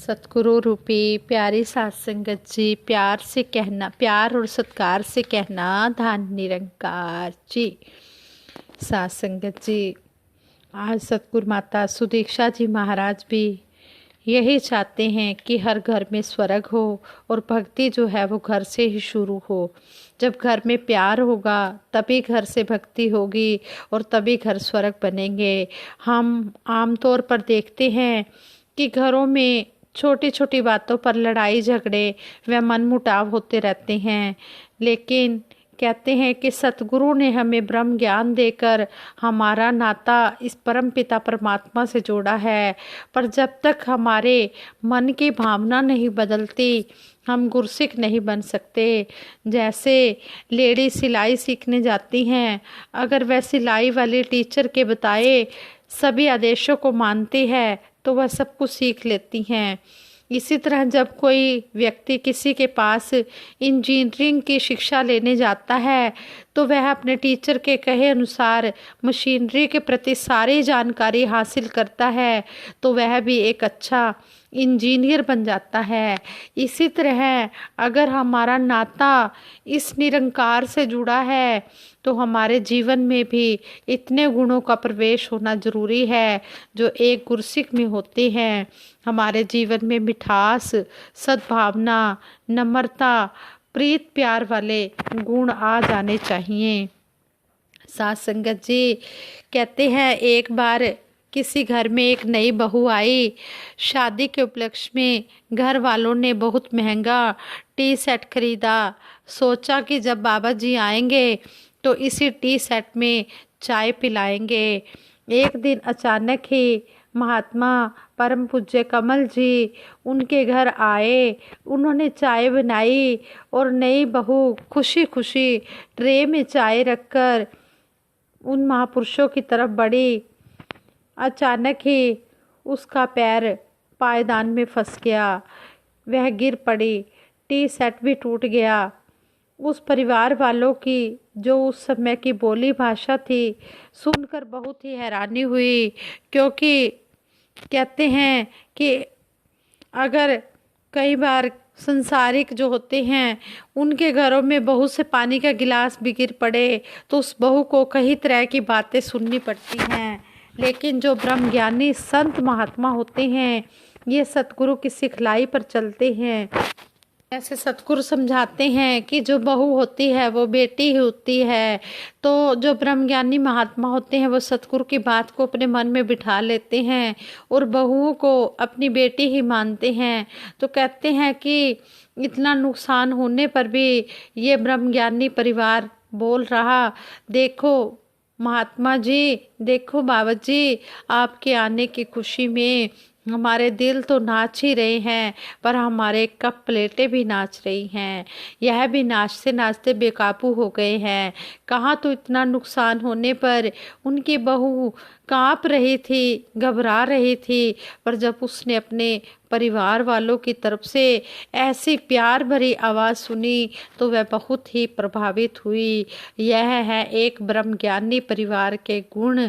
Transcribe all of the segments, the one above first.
सतगुरु रूपी प्यारी सात संगत जी, प्यार से कहना, प्यार और सत्कार से कहना धन निरंकार जी। सात संगत जी, आज सतगुरु माता सुदीक्षा जी महाराज भी यही चाहते हैं कि हर घर में स्वर्ग हो और भक्ति जो है वो घर से ही शुरू हो। जब घर में प्यार होगा तभी घर से भक्ति होगी और तभी घर स्वर्ग बनेंगे। हम आमतौर पर देखते हैं कि घरों में छोटी छोटी बातों पर लड़ाई झगड़े व मनमुटाव होते रहते हैं, लेकिन कहते हैं कि सतगुरु ने हमें ब्रह्म ज्ञान देकर हमारा नाता इस परम पिता परमात्मा से जोड़ा है। पर जब तक हमारे मन की भावना नहीं बदलती, हम गुरसिक नहीं बन सकते। जैसे लेडी सिलाई सीखने जाती हैं, अगर वह सिलाई वाले टीचर के बताए सभी आदेशों को मानती है तो वह सब कुछ सीख लेती हैं। इसी तरह जब कोई व्यक्ति किसी के पास इंजीनियरिंग की शिक्षा लेने जाता है तो वह अपने टीचर के कहे अनुसार मशीनरी के प्रति सारी जानकारी हासिल करता है तो वह भी एक अच्छा इंजीनियर बन जाता है। इसी तरह अगर हमारा नाता इस निरंकार से जुड़ा है तो हमारे जीवन में भी इतने गुणों का प्रवेश होना जरूरी है जो एक गुरसिक में होते हैं। हमारे जीवन में मिठास, सद्भावना, नम्रता, प्रीत प्यार वाले गुण आ जाने चाहिए। सात संगत जी कहते हैं, एक बार किसी घर में एक नई बहू आई। शादी के उपलक्ष्य में घर वालों ने बहुत महंगा टी सेट खरीदा। सोचा कि जब बाबा जी आएंगे तो इसी टी सेट में चाय पिलाएंगे। एक दिन अचानक ही महात्मा परम पूज्य कमल जी उनके घर आए। उन्होंने चाय बनाई और नई बहू खुशी खुशी ट्रे में चाय रखकर उन महापुरुषों की तरफ बढ़ी। अचानक ही उसका पैर पायदान में फंस गया, वह गिर पड़ी, टी सेट भी टूट गया। उस परिवार वालों की जो उस समय की बोली भाषा थी सुनकर बहुत ही हैरानी हुई, क्योंकि कहते हैं कि अगर कई बार संसारिक जो होते हैं उनके घरों में बहू से पानी का गिलास भी गिर पड़े तो उस बहू को कई तरह की बातें सुननी पड़ती हैं, लेकिन जो ब्रह्म ज्ञानी संत महात्मा होते हैं ये सतगुरु की सिखलाई पर चलते हैं। ऐसे सतगुरु समझाते हैं कि जो बहू होती है वो बेटी ही होती है। तो जो ब्रह्मज्ञानी महात्मा होते हैं वो सतगुरु की बात को अपने मन में बिठा लेते हैं और बहुओं को अपनी बेटी ही मानते हैं। तो कहते हैं कि इतना नुकसान होने पर भी ये ब्रह्मज्ञानी परिवार बोल रहा, देखो महात्मा जी, देखो बाबा जी, आपके आने की खुशी में हमारे दिल तो नाच ही रहे हैं पर हमारे कप प्लेटें भी नाच रही हैं। यह भी नाचते नाचते बेकाबू हो गए हैं। कहाँ तो इतना नुकसान होने पर उनकी बहू कांप रही थी, घबरा रही थी, पर जब उसने अपने परिवार वालों की तरफ से ऐसी प्यार भरी आवाज़ सुनी तो वह बहुत ही प्रभावित हुई। यह है एक ब्रह्मज्ञानी परिवार के गुण।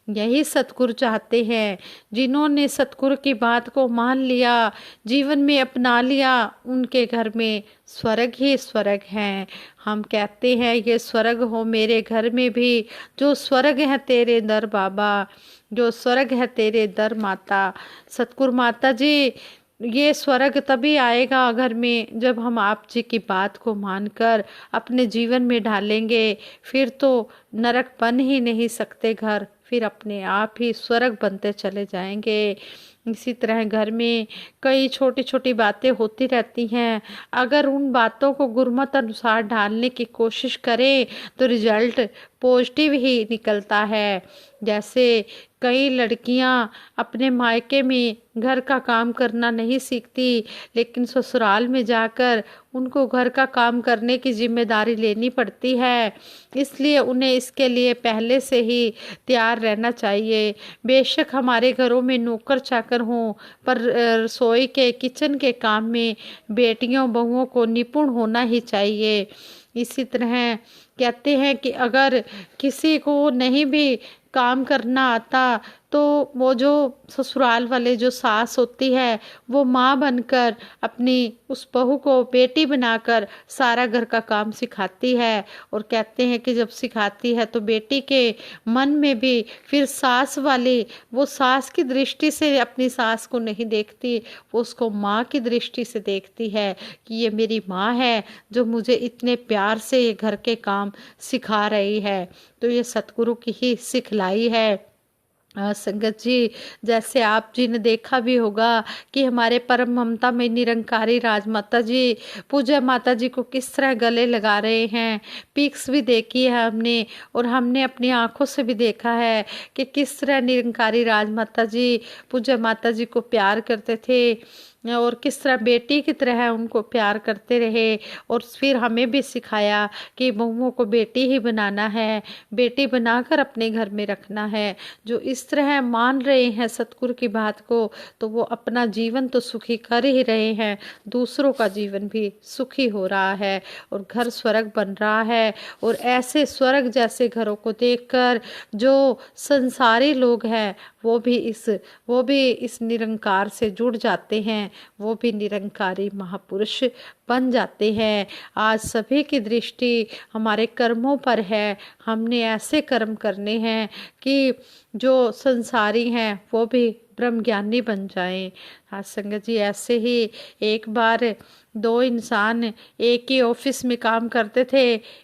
यही सतगुरु चाहते हैं। जिन्होंने सतगुरु की बात को मान लिया, जीवन में अपना लिया, उनके घर में स्वर्ग ही स्वर्ग हैं। हम कहते हैं ये स्वर्ग हो मेरे घर में भी, जो स्वर्ग है तेरे दर बाबा, जो स्वर्ग है तेरे दर माता। सतगुरु माता जी, ये स्वर्ग तभी आएगा घर में जब हम आप जी की बात को मानकर अपने जीवन में ढालेंगे। फिर तो नरक बन ही नहीं सकते घर, फिर अपने आप ही स्वर्ग बनते चले जाएंगे। इसी तरह घर में कई छोटी छोटी बातें होती रहती हैं, अगर उन बातों को गुरमत अनुसार ढालने की कोशिश करें तो रिजल्ट पॉजिटिव ही निकलता है। जैसे कई लड़कियां अपने मायके में घर का काम करना नहीं सीखती, लेकिन ससुराल में जाकर उनको घर का काम करने की जिम्मेदारी लेनी पड़ती है। इसलिए उन्हें इसके लिए पहले से ही तैयार रहना चाहिए। बेशक हमारे घरों में नौकर चाकर हों, पर रसोई के किचन के काम में बेटियों बहुओं को निपुण होना ही चाहिए। इसी तरह कहते हैं कि अगर किसी को नहीं भी काम करना आता तो वो जो ससुराल वाले जो सास होती है वो माँ बनकर अपनी उस बहू को बेटी बनाकर सारा घर का काम सिखाती है। और कहते हैं कि जब सिखाती है तो बेटी के मन में भी फिर सास वाली, वो सास की दृष्टि से अपनी सास को नहीं देखती, वो उसको माँ की दृष्टि से देखती है कि ये मेरी माँ है जो मुझे इतने प्यार से ये घर के काम सिखा रही है। तो ये सतगुरु की ही सिखलाई है। संगत जी, जैसे आप जी ने देखा भी होगा कि हमारे परम ममता में निरंकारी राजमाता जी पूजा माता जी को किस तरह गले लगा रहे हैं। पिक्स भी देखी है हमने और हमने अपनी आंखों से भी देखा है कि किस तरह निरंकारी राजमाता जी पूजा माता जी को प्यार करते थे और किस तरह बेटी की तरह उनको प्यार करते रहे। और फिर हमें भी सिखाया कि बहुओं को बेटी ही बनाना है, बेटी बनाकर अपने घर में रखना है। जो इस तरह मान रहे हैं सतगुरु की बात को तो वो अपना जीवन तो सुखी कर ही रहे हैं, दूसरों का जीवन भी सुखी हो रहा है और घर स्वर्ग बन रहा है। और ऐसे स्वर्ग जैसे घरों को देखकर जो संसारी लोग हैं वो भी इस निरंकार से जुड़ जाते हैं, वो भी निरंकारी महापुरुष बन जाते हैं। आज सभी की दृष्टि हमारे कर्मों पर है। हमने ऐसे कर्म करने हैं कि जो संसारी हैं वो भी ब्रह्म ज्ञानी बन जाएं। हाँ संगत जी, ऐसे ही एक बार दो इंसान एक ही ऑफिस में काम करते थे।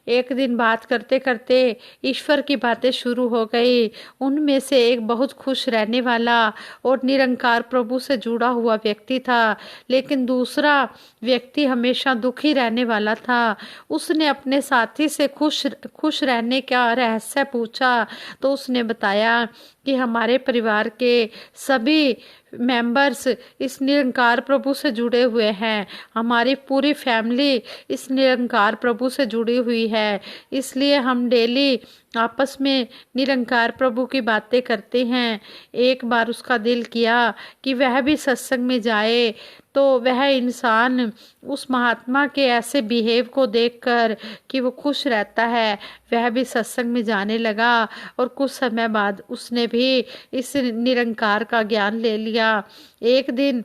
एक दिन बात करते करते ईश्वर की बातें शुरू हो गई। उनमें से एक बहुत खुश रहने वाला और निरंकार प्रभु से जुड़ा हुआ व्यक्ति था, लेकिन दूसरा व्यक्ति हमेशा दुखी रहने वाला था। उसने अपने साथी से खुश रहने का रहस्य पूछा तो उसने बताया कि हमारे परिवार के सभी मेंबर्स इस निरंकार प्रभु से जुड़े हुए हैं, हमारी पूरी फैमिली इस निरंकार प्रभु से जुड़ी हुई है, इसलिए हम डेली आपस में निरंकार प्रभु की बातें करते हैं। एक बार उसका दिल किया कि वह भी सत्संग में जाए, तो वह इंसान उस महात्मा के ऐसे बिहेव को देखकर कि वो खुश रहता है, वह भी सत्संग में जाने लगा। और कुछ समय बाद उसने भी इस निरंकार का ज्ञान ले लिया। एक दिन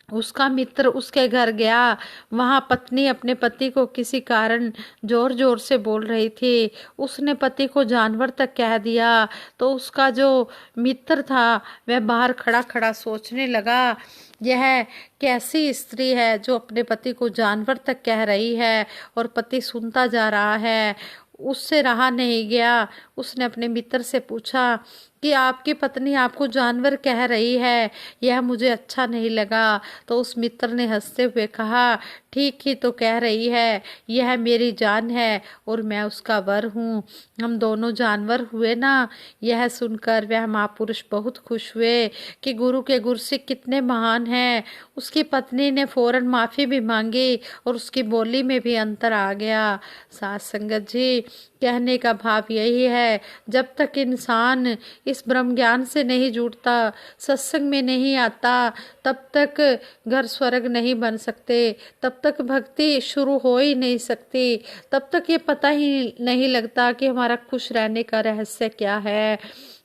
उसका मित्र उसके घर गया। वहाँ पत्नी अपने पति को किसी कारण जोर जोर से बोल रही थी। उसने पति को जानवर तक कह दिया। तो उसका जो मित्र था वह बाहर खड़ा खड़ा सोचने लगा, यह कैसी स्त्री है जो अपने पति को जानवर तक कह रही है, और पति सुनता जा रहा है। उससे रहा नहीं गया। उसने अपने मित्र से पूछा कि आपकी पत्नी आपको जानवर कह रही है, यह मुझे अच्छा नहीं लगा। तो उस मित्र ने हंसते हुए कहा, ठीक ही तो कह रही है, यह मेरी जान है और मैं उसका वर हूँ, हम दोनों जानवर हुए ना। यह सुनकर वह महापुरुष बहुत खुश हुए कि गुरु के गुरसिक कितने महान हैं। उसकी पत्नी ने फौरन माफ़ी भी मांगी और उसकी बोली में भी अंतर आ गया। साथ संगत जी, कहने का भाव यही है, जब तक इंसान इस ब्रह्म ज्ञान से नहीं जुड़ता, सत्संग में नहीं आता, तब तक घर स्वर्ग नहीं बन सकते, तब तक भक्ति शुरू हो ही नहीं सकती, तब तक ये पता ही नहीं लगता कि हमारा खुश रहने का रहस्य क्या है।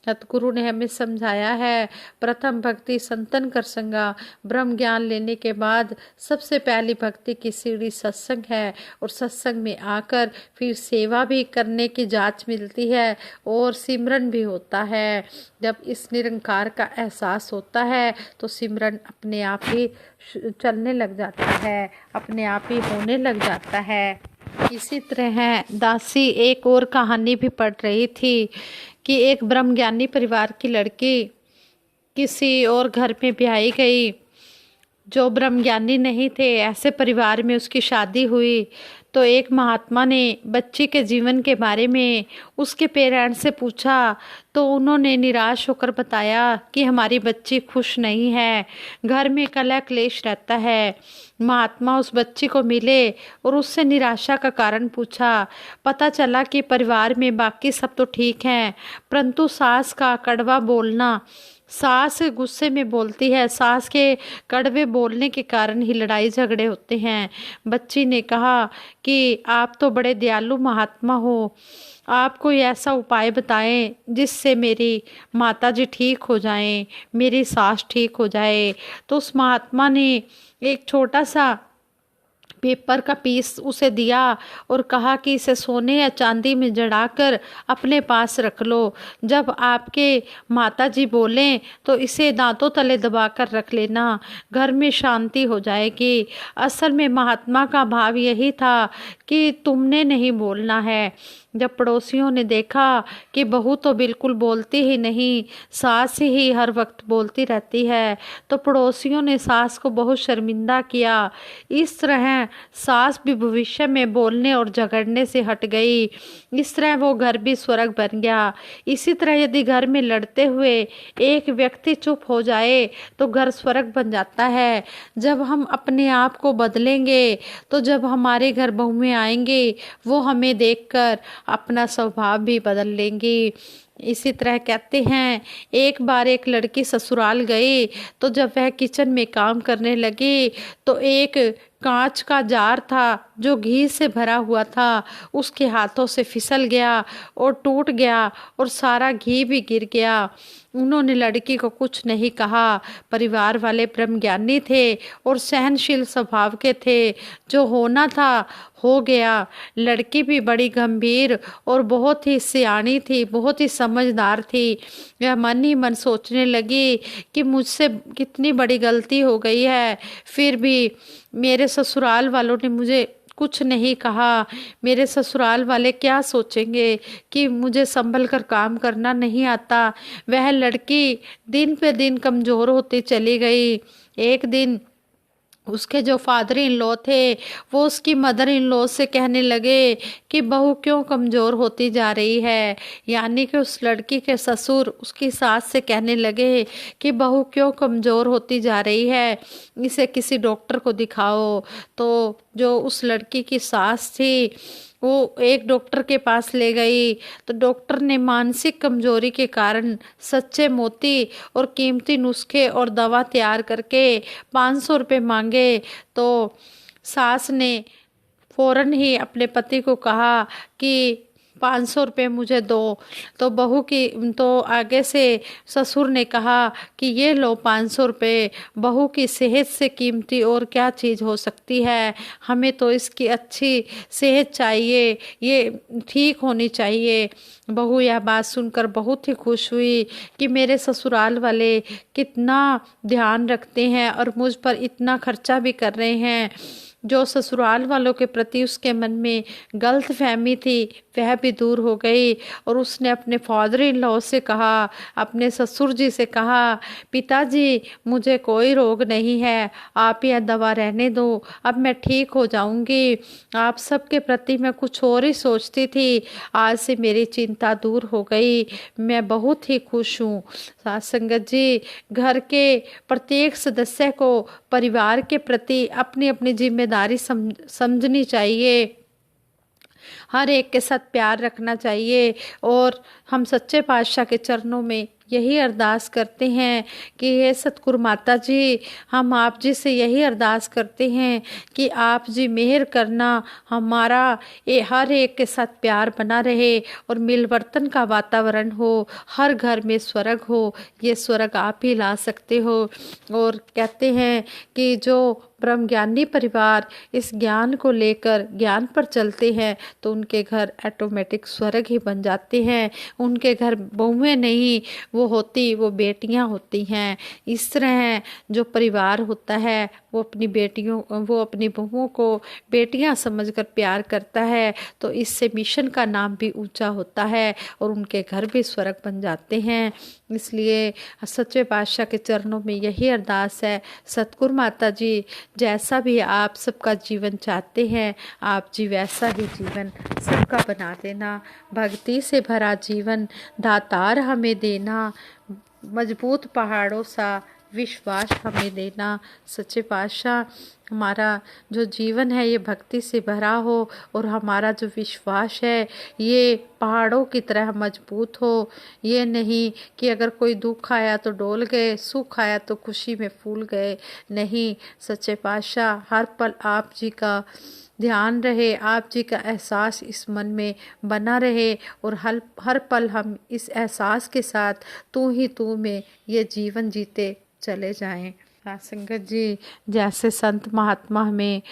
सतगुरु ने हमें समझाया है, प्रथम भक्ति संतन कर संगा। ब्रह्म ज्ञान लेने के बाद सबसे पहली भक्ति की सीढ़ी सत्संग है, और सत्संग में आकर फिर सेवा भी करने की जांच मिलती है और सिमरन भी होता है। जब इस निरंकार का एहसास होता है तो सिमरन अपने आप ही चलने लग जाता है, अपने आप ही होने लग जाता है। इसी तरह दासी एक और कहानी भी पढ़ रही थी कि एक ब्रह्मज्ञानी परिवार की लड़की किसी और घर में ब्याही गई जो ब्रह्मज्ञानी नहीं थे। ऐसे परिवार में उसकी शादी हुई तो एक महात्मा ने बच्ची के जीवन के बारे में उसके पेरेंट्स से पूछा, तो उन्होंने निराश होकर बताया कि हमारी बच्ची खुश नहीं है, घर में कलह क्लेश रहता है। महात्मा उस बच्ची को मिले और उससे निराशा का कारण पूछा। पता चला कि परिवार में बाकी सब तो ठीक हैं, परंतु सास का कड़वा बोलना, सास गुस्से में बोलती है, सास के कड़वे बोलने के कारण ही लड़ाई झगड़े होते हैं। बच्ची ने कहा कि आप तो बड़े दयालु महात्मा हो, आप कोई ऐसा उपाय बताएं जिससे मेरी माताजी ठीक हो जाएं, मेरी सास ठीक हो जाए। तो उस महात्मा ने एक छोटा सा पेपर का पीस उसे दिया और कहा कि इसे सोने या चांदी में जड़ाकर अपने पास रख लो। जब आपके माताजी बोलें तो इसे दांतों तले दबाकर रख लेना, घर में शांति हो जाएगी। असल में महात्मा का भाव यही था कि तुमने नहीं बोलना है। जब पड़ोसियों ने देखा कि बहू तो बिल्कुल बोलती ही नहीं, सास ही हर वक्त बोलती रहती है, तो पड़ोसियों ने सास को बहुत शर्मिंदा किया। इस तरह सास भी भविष्य में बोलने और झगड़ने से हट गई। इस तरह वो घर भी स्वर्ग बन गया। इसी तरह यदि घर में लड़ते हुए एक व्यक्ति चुप हो जाए तो घर स्वर्ग बन जाता है। जब हम अपने आप को बदलेंगे तो जब हमारे घर बहुएं आएंगे वो हमें देखकर अपना स्वभाव भी बदल लेंगी। इसी तरह कहते हैं, एक बार एक लड़की ससुराल गई तो जब वह किचन में काम करने लगी तो एक कांच का जार था जो घी से भरा हुआ था, उसके हाथों से फिसल गया और टूट गया और सारा घी भी गिर गया। उन्होंने लड़की को कुछ नहीं कहा। परिवार वाले ब्रह्मज्ञानी थे और सहनशील स्वभाव के थे। जो होना था हो गया। लड़की भी बड़ी गंभीर और बहुत ही सियानी थी, बहुत ही समझदार थी। वह मन ही मन सोचने लगी कि मुझसे कितनी बड़ी गलती हो गई है, फिर भी मेरे ससुराल वालों ने मुझे कुछ नहीं कहा। मेरे ससुराल वाले क्या सोचेंगे कि मुझे संभल कर काम करना नहीं आता। वह लड़की दिन पे दिन कमज़ोर होती चली गई। एक दिन उसके जो फादर इन लॉ थे वो उसकी मदर इन लॉ से कहने लगे कि बहू क्यों कमज़ोर होती जा रही है। यानी कि उस लड़की के ससुर उसकी सास से कहने लगे कि बहू क्यों कमज़ोर होती जा रही है, इसे किसी डॉक्टर को दिखाओ। तो जो उस लड़की की सास थी वो एक डॉक्टर के पास ले गई तो डॉक्टर ने मानसिक कमजोरी के कारण सच्चे मोती और कीमती नुस्खे और दवा तैयार करके 500 रुपये मांगे। तो सास ने फौरन ही अपने पति को कहा कि 500 रुपये मुझे दो। तो बहू की तो आगे से ससुर ने कहा कि ये लो 500 रुपये, बहू की सेहत से कीमती और क्या चीज़ हो सकती है, हमें तो इसकी अच्छी सेहत चाहिए, ये ठीक होनी चाहिए। बहू यह बात सुनकर बहुत ही खुश हुई कि मेरे ससुराल वाले कितना ध्यान रखते हैं और मुझ पर इतना खर्चा भी कर रहे हैं। जो ससुराल वालों के प्रति उसके मन में गलत फहमी थी वह भी दूर हो गई और उसने अपने फादर इन लॉ से कहा, अपने ससुर जी से कहा, पिताजी मुझे कोई रोग नहीं है, आप यह दवा रहने दो, अब मैं ठीक हो जाऊंगी। आप सबके प्रति मैं कुछ और ही सोचती थी, आज से मेरी चिंता दूर हो गई, मैं बहुत ही खुश हूँ। साथ संगत जी, घर के प्रत्येक सदस्य को परिवार के प्रति अपनी अपनी जिम्मेदारी समझनी चाहिए। हर एक के साथ प्यार रखना चाहिए और हम सच्चे पातशाह के चरणों में यही अरदास करते हैं कि हे सतगुरु माता जी, हम आप जी से यही अरदास करते हैं कि आप जी मेहर करना, हमारा हर एक के साथ प्यार बना रहे और मिलवर्तन का वातावरण हो, हर घर में स्वर्ग हो। ये स्वर्ग आप ही ला सकते हो। और कहते हैं कि जो ब्रह्मज्ञानी परिवार इस ज्ञान को लेकर ज्ञान पर चलते हैं तो उनके घर ऑटोमेटिक स्वर्ग ही बन जाते हैं। उनके घर बहुएं नहीं वो होती, वो बेटियां होती हैं। इस तरह जो परिवार होता है वो अपनी बहुओं को बेटियां समझकर प्यार करता है तो इससे मिशन का नाम भी ऊंचा होता है और उनके घर भी स्वर्ग बन जाते हैं। इसलिए सच्चे पातशाह के चरणों में यही अरदास है, सतगुरु माता जी जैसा भी आप सबका जीवन चाहते हैं आप जी वैसा ही जीवन सबका बना देना। भक्ति से भरा जीवन दातार हमें देना, मजबूत पहाड़ों सा विश्वास हमें देना। सच्चे पातशाह, हमारा जो जीवन है ये भक्ति से भरा हो और हमारा जो विश्वास है ये पहाड़ों की तरह मजबूत हो। ये नहीं कि अगर कोई दुख आया तो डोल गए, सुख आया तो खुशी में फूल गए। नहीं, सच्चे पातशाह, हर पल आप जी का ध्यान रहे, आप जी का एहसास इस मन में बना रहे और हर पल हम इस एहसास के साथ तू ही तू में ये जीवन जीते चले जाएं। संगत जी, जैसे संत महात्मा हमें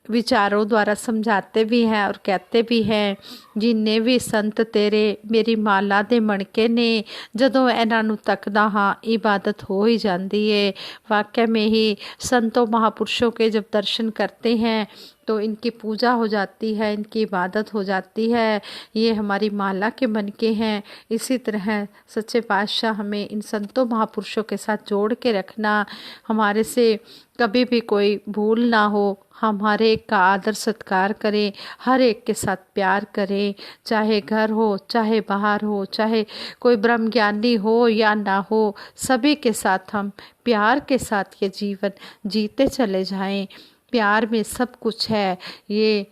विचारों द्वारा समझाते भी हैं और कहते भी हैं, जिन्ने भी संत तेरे मेरी माला दे मणके ने, जदों इन्हां नूं तकदा हाँ इबादत हो ही जाती है। वाकई में ही संतों महापुरुषों के जब दर्शन करते हैं तो इनकी पूजा हो जाती है, इनकी इबादत हो जाती है। ये हमारी माला के मनके हैं। इसी तरह सच्चे पातशाह हमें इन संतों महापुरुषों के साथ जोड़ के रखना, हमारे से कभी भी कोई भूल ना हो, हम हर एक का आदर सत्कार करें, हर एक के साथ प्यार करें, चाहे घर हो, चाहे बाहर हो, चाहे कोई ब्रह्म ज्ञानी हो या ना हो, सभी के साथ हम प्यार के साथ ये जीवन जीते चले जाएं। प्यार में सब कुछ है। ये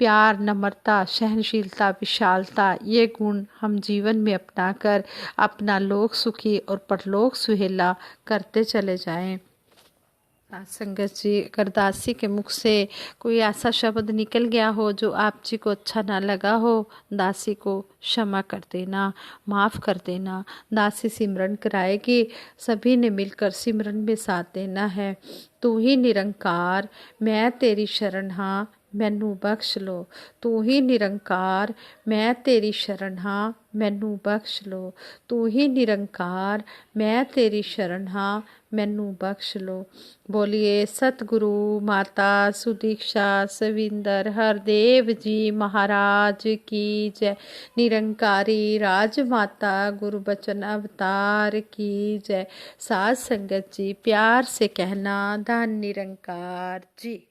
प्यार, नम्रता, सहनशीलता, विशालता, ये गुण हम जीवन में अपनाकर अपना लोक सुखी और परलोक सुहेला करते चले जाएं। संगत जी, अगर दासी के मुख से कोई ऐसा शब्द निकल गया हो जो आप जी को अच्छा ना लगा हो, दासी को क्षमा कर देना, माफ़ कर देना। दासी सिमरन कराएगी, सभी ने मिलकर सिमरन में साथ देना है। तू ही निरंकार, मैं तेरी शरण हाँ, मैनू बख्श लो। तू ही निरंकार, मैं तेरी शरण हाँ, मैनू बख्श लो। तू ही निरंकार, मैं तेरी शरण हाँ, मैनू बख्श लो। बोलिए सतगुरु माता सुदीक्षा सविंदर हरदेव जी महाराज की जय। निरंकारी राजमाता गुरुबचन अवतार की जय। साध संगत जी, प्यार से कहना धन निरंकार जी।